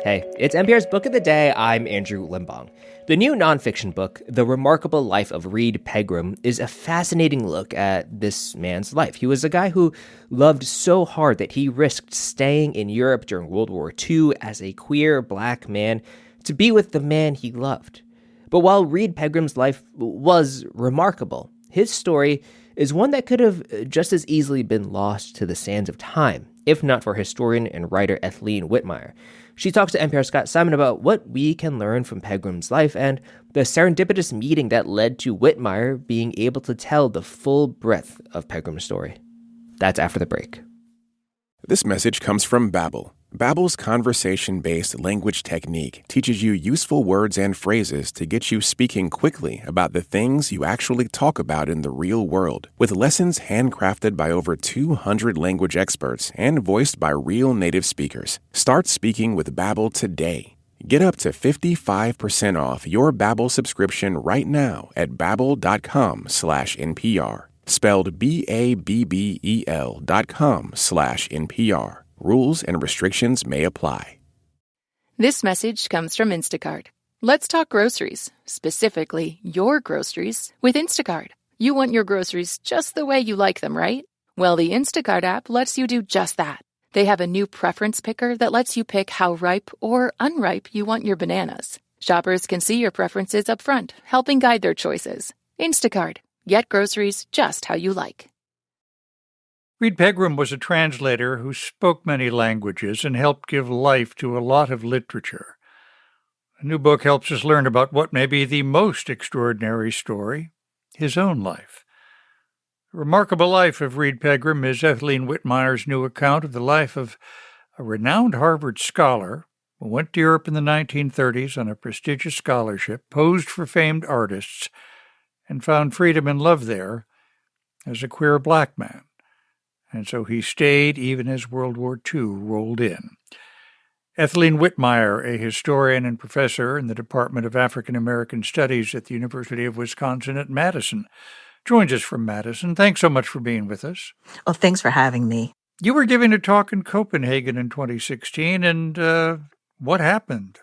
Hey, it's NPR's Book of the Day. I'm Andrew Limbong. The new nonfiction book, The Remarkable Life of Reed Peggram, is a fascinating look at this man's life. He was a guy who loved so hard that he risked staying in Europe during World War II as a queer black man to be with the man he loved. But while Reed Pegram's life was remarkable, his story is one that could have just as easily been lost to the sands of time, if not for historian and writer Ethelene Whitmire. She talks to NPR's Scott Simon about what we can learn from Pegram's life and the serendipitous meeting that led to Whitmire being able to tell the full breadth of Pegram's story. That's after the break. This message comes from Babbel. Babbel's conversation-based language technique teaches you useful words and phrases to get you speaking quickly about the things you actually talk about in the real world, with lessons handcrafted by over 200 language experts and voiced by real native speakers. Start speaking with Babbel today. Get up to 55% off your Babbel subscription right now at babbel.com/NPR. Spelled BABBEL.com/NPR. Rules and restrictions may apply. This message comes from Instacart. Let's talk groceries, specifically your groceries, with Instacart. You want your groceries just the way you like them, right? Well, the Instacart app lets you do just that. They have a new preference picker that lets you pick how ripe or unripe you want your bananas. Shoppers can see your preferences up front, helping guide their choices. Instacart. Get groceries just how you like. Reed Peggram was a translator who spoke many languages and helped give life to a lot of literature. A new book helps us learn about what may be the most extraordinary story, his own life. The Remarkable Life of Reed Peggram is Ethelene Whitmire's new account of the life of a renowned Harvard scholar who went to Europe in the 1930s on a prestigious scholarship, posed for famed artists, and found freedom and love there as a queer black man. And so he stayed even as World War II rolled in. Ethelene Whitmire, a historian and professor in the Department of African American Studies at the University of Wisconsin at Madison, joins us from Madison. Thanks so much for being with us. Oh, thanks for having me. You were giving a talk in Copenhagen in 2016, and what happened?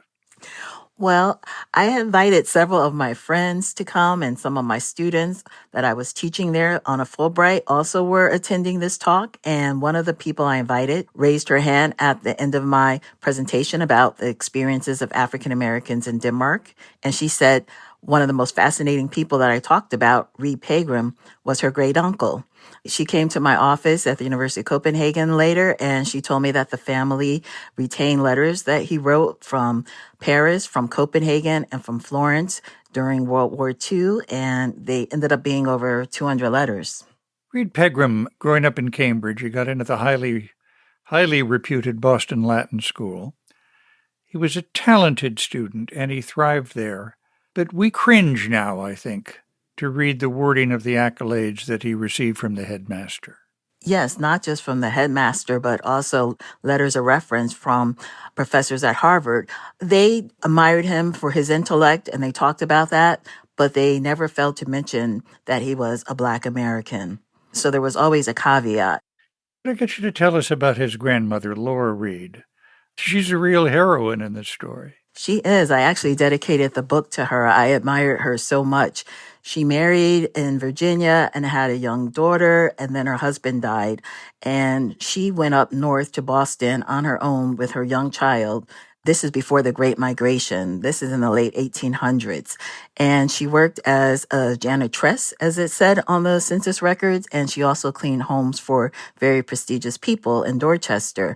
Well, I invited several of my friends to come, and some of my students that I was teaching there on a Fulbright also were attending this talk. And one of the people I invited raised her hand at the end of my presentation about the experiences of African Americans in Denmark. And she said one of the most fascinating people that I talked about, Reed Peggram, was her great uncle. She came to my office at the University of Copenhagen later, and she told me that the family retained letters that he wrote from Paris, from Copenhagen, and from Florence during World War II, and they ended up being over 200 letters. Reed Peggram, growing up in Cambridge, he got into the highly reputed Boston Latin School. He was a talented student, and he thrived there. But we cringe now, I think, to read the wording of the accolades that he received from the headmaster. Yes, not just from the headmaster, but also letters of reference from professors at Harvard. They admired him for his intellect, and they talked about that, but they never failed to mention that he was a Black American. So there was always a caveat. I get you to tell us about his grandmother, Laura Reed. She's a real heroine in this story. She is. I actually dedicated the book to her. I admired her so much. She married in Virginia and had a young daughter, and then her husband died. And she went up north to Boston on her own with her young child. This is before the Great Migration. This is in the late 1800s. And she worked as a janitress, as it said on the census records, and she also cleaned homes for very prestigious people in Dorchester.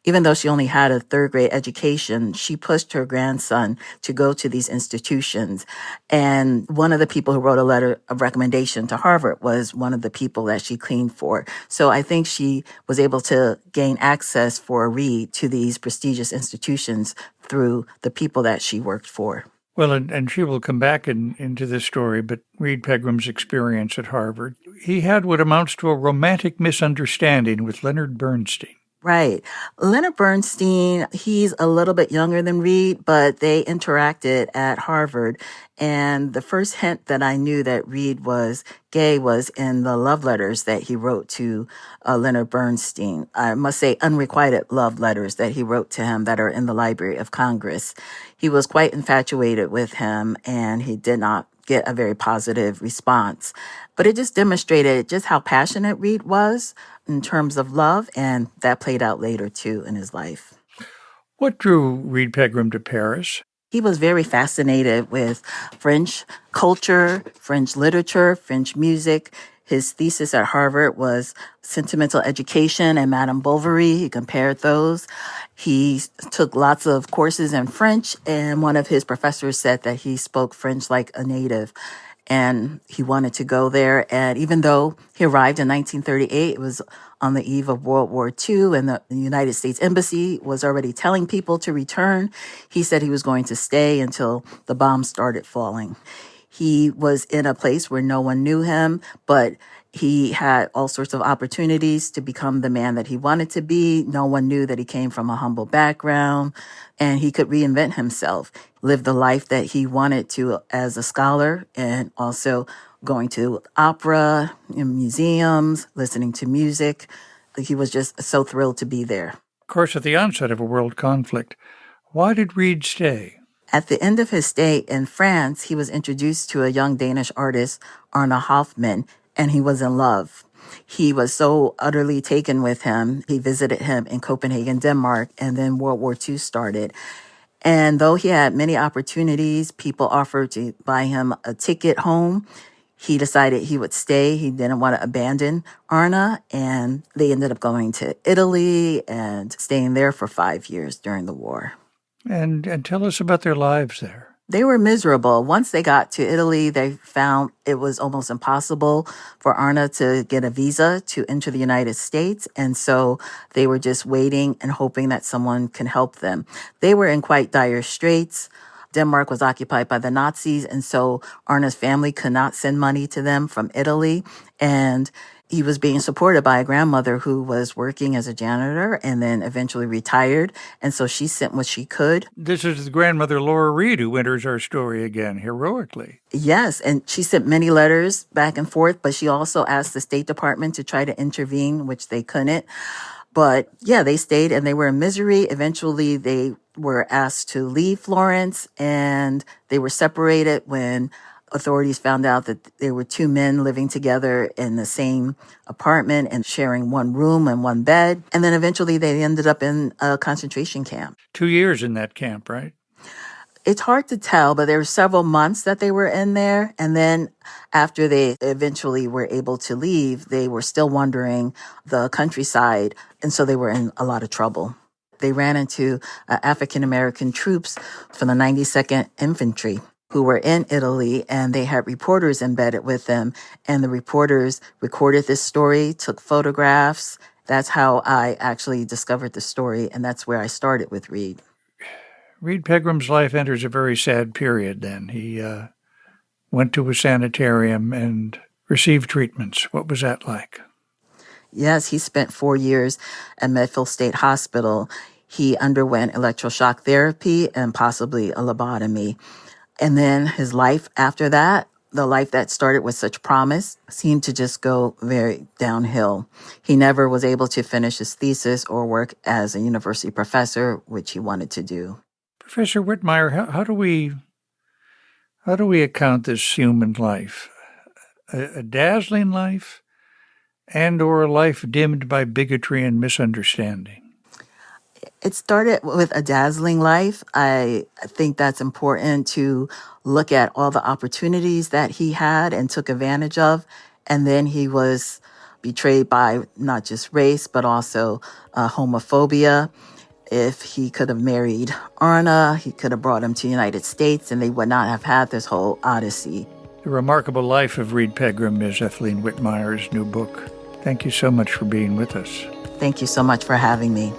Even though she only had a third grade education, she pushed her grandson to go to these institutions. And one of the people who wrote a letter of recommendation to Harvard was one of the people that she cleaned for. So I think she was able to gain access for Reed to these prestigious institutions through the people that she worked for. Well, and she will come back into this story, but Reed Pegram's experience at Harvard, he had what amounts to a romantic misunderstanding with Leonard Bernstein. Right. Leonard Bernstein, he's a little bit younger than Reed, but they interacted at Harvard. And the first hint that I knew that Reed was gay was in the love letters that he wrote to Leonard Bernstein. I must say unrequited love letters that he wrote to him that are in the Library of Congress. He was quite infatuated with him, and he did not get a very positive response. But it just demonstrated just how passionate Reed was in terms of love, and that played out later too in his life. What drew Reed Peggram to Paris? He was very fascinated with French culture, French literature, French music. His thesis at Harvard was Sentimental Education and Madame Bovary. He compared those. He took lots of courses in French, and one of his professors said that he spoke French like a native. And he wanted to go there. And even though he arrived in 1938, it was on the eve of World War II, and the United States Embassy was already telling people to return, he said he was going to stay until the bombs started falling. He was in a place where no one knew him, but he had all sorts of opportunities to become the man that he wanted to be. No one knew that he came from a humble background, and he could reinvent himself, live the life that he wanted to as a scholar, and also going to opera, in museums, listening to music. He was just so thrilled to be there. Of course, at the onset of a world conflict, why did Reed stay? At the end of his stay in France, he was introduced to a young Danish artist, Arne Hoffmann, and he was in love. He was so utterly taken with him. He visited him in Copenhagen, Denmark, and then World War II started. And though he had many opportunities, people offered to buy him a ticket home. He decided he would stay. He didn't want to abandon Arne, and they ended up going to Italy and staying there for 5 years during the war. And tell us about their lives there. They were miserable. Once they got to Italy, they found it was almost impossible for Arne to get a visa to enter the United States. And so they were just waiting and hoping that someone can help them. They were in quite dire straits. Denmark was occupied by the Nazis, and so Arne's family could not send money to them from Italy. And he was being supported by a grandmother who was working as a janitor and then eventually retired. And so she sent what she could. This is the grandmother Laura Reed who enters our story again heroically. Yes, and she sent many letters back and forth, but she also asked the State Department to try to intervene, which they couldn't. But yeah, they stayed and they were in misery. Eventually, they were asked to leave Florence, and they were separated when authorities found out that there were two men living together in the same apartment and sharing one room and one bed. And then eventually they ended up in a concentration camp. 2 years in that camp, right? It's hard to tell, but there were several months that they were in there. And then after they eventually were able to leave, they were still wandering the countryside. And so they were in a lot of trouble. They ran into African-American troops from the 92nd Infantry who were in Italy, and they had reporters embedded with them. And the reporters recorded this story, took photographs. That's how I actually discovered the story, and that's where I started with Reed. Reed Peggram's life enters a very sad period then. He went to a sanitarium and received treatments. What was that like? Yes, he spent 4 years at Medfield State Hospital. He underwent electroshock therapy and possibly a lobotomy. And then his life after that, the life that started with such promise, seemed to just go very downhill. He never was able to finish his thesis or work as a university professor, which he wanted to do. Professor Whitmire, how do we account this human life? A dazzling life and or a life dimmed by bigotry and misunderstanding? It started with a dazzling life. I think that's important to look at all the opportunities that he had and took advantage of. And then he was betrayed by not just race, but also homophobia. If he could have married Arne, he could have brought him to the United States, and they would not have had this whole odyssey. The Remarkable Life of Reed Peggram is Ethelene Whitmire's new book. Thank you so much for being with us. Thank you so much for having me.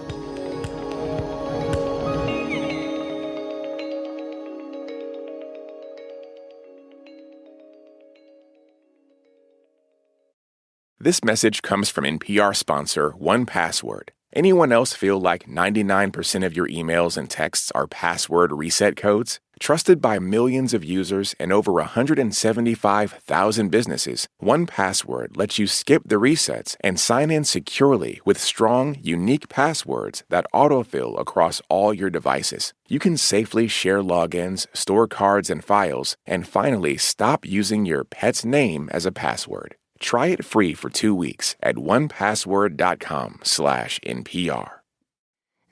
This message comes from NPR sponsor 1Password. Anyone else feel like 99% of your emails and texts are password reset codes? Trusted by millions of users and over 175,000 businesses, 1Password lets you skip the resets and sign in securely with strong, unique passwords that autofill across all your devices. You can safely share logins, store cards and files, and finally stop using your pet's name as a password. Try it free for 2 weeks at onepassword.com/NPR.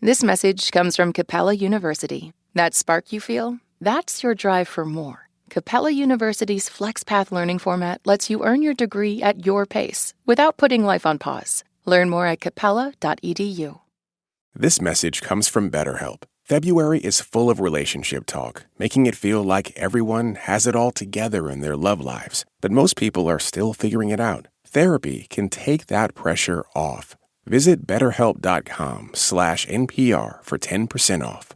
This message comes from Capella University. That spark you feel? That's your drive for more. Capella University's FlexPath learning format lets you earn your degree at your pace without putting life on pause. Learn more at capella.edu. This message comes from BetterHelp. February is full of relationship talk, making it feel like everyone has it all together in their love lives. But most people are still figuring it out. Therapy can take that pressure off. Visit BetterHelp.com/NPR for 10% off.